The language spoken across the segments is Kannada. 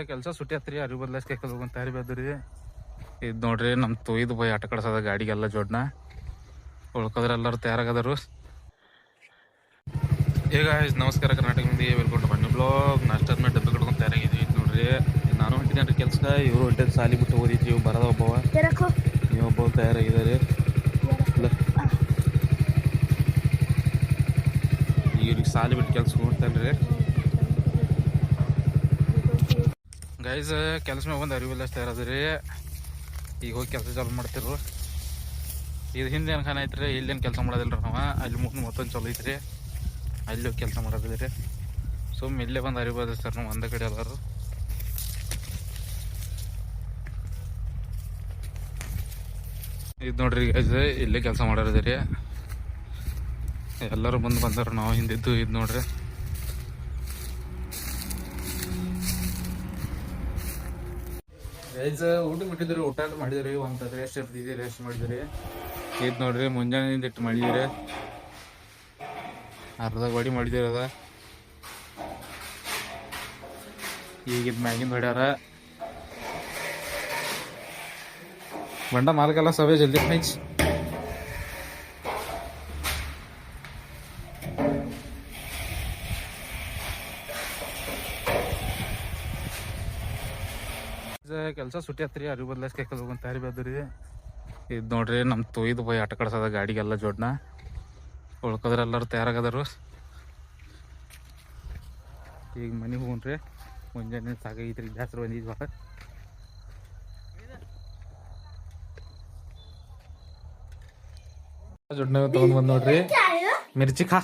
ಕೆಲಸ ಸುಟ್ಟಿ ಹತ್ರಿ ಅರಿವು ಬದಲಾಯಿಸ್ಕೆ ಹೋಗಂತ ಯಾರು ಬೇದ್ರಿ ಇದು ನೋಡ್ರಿ ನಮ್ಮ ತೊಯ್ದು ಬೈ ಆಟ ಕಳ್ಸೋದ ಗಾಡಿಗೆಲ್ಲ ಜೋಡ್ನ ಉಳ್ಕೋದ್ರೆ ಎಲ್ಲರೂ ತಯಾರಾಗದರು. ಈಗ ನಮಸ್ಕಾರ ಕರ್ನಾಟಕ ಮಂದಿ, ವೆಲ್ಕಮ್ ಟು ಬನ್ನಿ ಬ್ಲಾಗ್. ನಾಷ್ಟ ಆದ್ಮೇಲೆ ಡಬ್ಬಿ ಕಟ್ಕೊಂಡು ತಯಾರಾಗಿದ್ವಿ. ಇದು ನೋಡ್ರಿ ನಾನು ಹೊಂಟಿದ್ದೇನೆ ಕೆಲಸ, ಇವರು ಹೊಂಟಿದ್ದು ಸಾಲಿ ಬಿಟ್ಟು ಓದಿದ್ವಿ. ಇವು ಬರದ ಒಬ್ಬವ, ನೀವು ಒಬ್ಬ ತಯಾರಾಗಿದ್ದಾರೆ. ಈಗ ಸಾಲಿ ಬಿಟ್ಟು ಕೆಲ್ಸ ಹೋಗ್ತಾನ್ರಿ ಗೈಸ್. ಕೆಲಸ ಮ್ಯಾಗ ಒಂದು ಅರಿವಿಲ್ಲ ತಯಾರದ್ರಿ. ಈಗ ಹೋಗಿ ಕೆಲಸ ಚಾಲು ಮಾಡ್ತಿರು. ಇದು ಹಿಂದೆ ಏನು ಖಾನ ಐತ್ರಿ, ಇಲ್ಲೇನು ಕೆಲಸ ಮಾಡೋದಿಲ್ಲ ನಾವು. ಅಲ್ಲಿ ಮುಂದೆ ಮತ್ತೊಂದು ಚಲೋ ಐತ್ರಿ, ಅಲ್ಲಿ ಹೋಗಿ ಕೆಲಸ ಮಾಡೋದಿದ್ರಿ. ಸುಮ್ಮ ಇಲ್ಲೇ ಬಂದು ಅರಿಬೋದು ಸರ್ ನಾವು ಒಂದೇ ಕಡೆ ಎಲ್ಲರೂ. ಇದು ನೋಡ್ರಿ ಗೈಸ್, ಇಲ್ಲೇ ಕೆಲಸ ಮಾಡೋದಿರಿ. ಎಲ್ಲರೂ ಬಂದಾರ, ನಾವು ಹಿಂದಿದ್ದು. ಇದು ನೋಡ್ರಿ ಗೈಸ್, ಊಟ ಬಿಟ್ಟಿದ್ರಿ, ಊಟ ಮಾಡಿದ್ರಿ. ಒಂದು ರೆಸ್ಟ್ ಇರ್ತಿದ್ವಿ, ರೆಸ್ಟ್ ಮಾಡಿದ್ರಿ. ಇದು ನೋಡ್ರಿ ಮುಂಜಾನೆ ಇಟ್ಟು ಮಾಡಿದ್ರಿ, ಅರ್ಧ ಗಾಡಿ ಮಾಡಿದಿರಿ. ಅದ ಈಗ ಇದು ಮ್ಯಾಗಿಂದ ಹೊಡ್ಯಾರ. ಬಂಡ ಮಾಲ್ಗೆಲ್ಲ ಸವೇ ಜಲ್ದಿ ನೈಚ್. ಕೆಲಸ ಸುಟ್ಟಿ ಹತ್ರಿ ಅರಿವು ಬದಲಾಯಿಸ್ಕೆ ಹೋಗಂತ ಯಾರು ಬೇದ್ರಿ. ಇದು ನೋಡ್ರಿ ನಮ್ಮ ತೊಯ್ದು ಬೈ ಆಟ ಕಳ್ಸೋದ ಗಾಡಿಗೆಲ್ಲ ಜೋಡ್ನ ಉಳ್ಕೋದ್ರೆ ಎಲ್ಲರೂ ತಯಾರಾಗದರು. ಈಗ ಮನೆಗೆ ಹೋಗ್ರಿ, ಮುಂಜಾನೆ ಸಾಕಾಗೈತ್ರಿ, ಜಾಸ್ತಿ ಬಂದಿದ್ವಾ. ಜೋಡ್ನ ತಗೊಂಡ್ ಬಂದ್ ನೋಡ್ರಿ. ಮಿರ್ಚಿ ಖಾ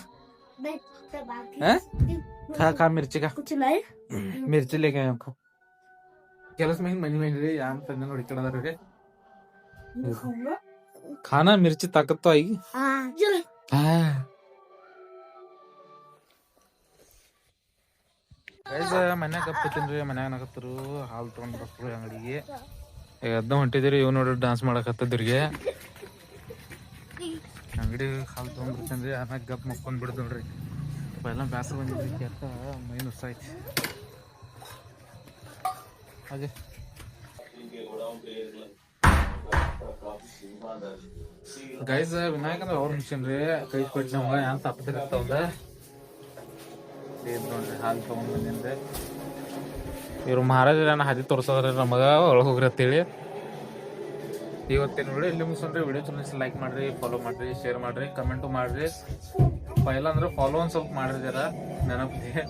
ಖಾ ಮಿರ್ಚಿ ಖಾ ಮಿರ್ಚಿ ಲೇಕೆ ಕೆಲಸ ಮೇಲೆ ಮನಿ ಮೇನ್ರಿ ಯಾನ್ ತಂದೆ ನೋಡಿ ಕಡದ್ರಿ. ಖಾನಾ ಮಿರ್ಚಿ ತಾಕತ್ತು ಆಗಿ ಮನ್ಯಾಗ ಕಪ್ಪತ್ತೀನ್ರಿ. ಮನ್ಯಾಗ ನಗತ್ತರು ಹಾಲು ತಗೊಂಡ್ ಬರ್ತರು ಅಂಗಡಿಗೆ. ಎದ್ದ ಹೊಂಟಿದಿರಿ. ಇವ್ ನೋಡ್ರಿ ಡಾನ್ಸ್ ಮಾಡಕತ್ತದ್ರಿಗೆ. ಅಂಗಡಿ ಹಾಲು ತಗೊಂಡ್ಬಿಡ್ತೇನ್ರಿ. ಆಮ್ಯಾಗ ಗಪ್ ಮಕ್ಕೊಂಡ್ ಬಿಡ್ದು ನೋಡ್ರಿ. ಎಲ್ಲ ಬ್ಯಾಸರ ಬಂದಿದ್ರಿ, ಕೆಟ್ಟ ಮೈ ನುಸ್ಸಾಯ್ತು. ಹಾಗೆ ಗೈಸ್, ವಿನಾಯಕ ಅಂದ್ರೆ ಅವ್ರ ಮಿಷನ್ರಿ. ಕೈ ಕೊಟ್ಟು ನಮ್ಗೆ ಏನ್ ತಪ್ಪದಿರ್ತಾವಂದ. ನೋಡ್ರಿ ಹಾಲು ತಗೊಂಡ್ ಬಂದೇನ್ರಿ. ಇವ್ರು ಮಹಾರಾಜರ ಹಾದಿ ತೋರ್ಸೋದ್ರಿ ನಮಗ, ಒಳಗೆ ಹೋಗ್ರಿ ಅಂತೇಳಿ. ಇವತ್ತೇನು ವಿಡಿಯೋ ಇಲ್ಲಿ ಮುಗಿಸ್ರಿ. ವಿಡಿಯೋ ಚಲೋ ಲೈಕ್ ಮಾಡ್ರಿ, ಫಾಲೋ ಮಾಡ್ರಿ, ಶೇರ್ ಮಾಡ್ರಿ, ಕಮೆಂಟು ಮಾಡ್ರಿ. ಪೈಲ ಅಂದ್ರೆ ಫಾಲೋ ಒಂದು ಸ್ವಲ್ಪ ಮಾಡ್ರಿ ಜರ ನೆನಪಿಗೆ.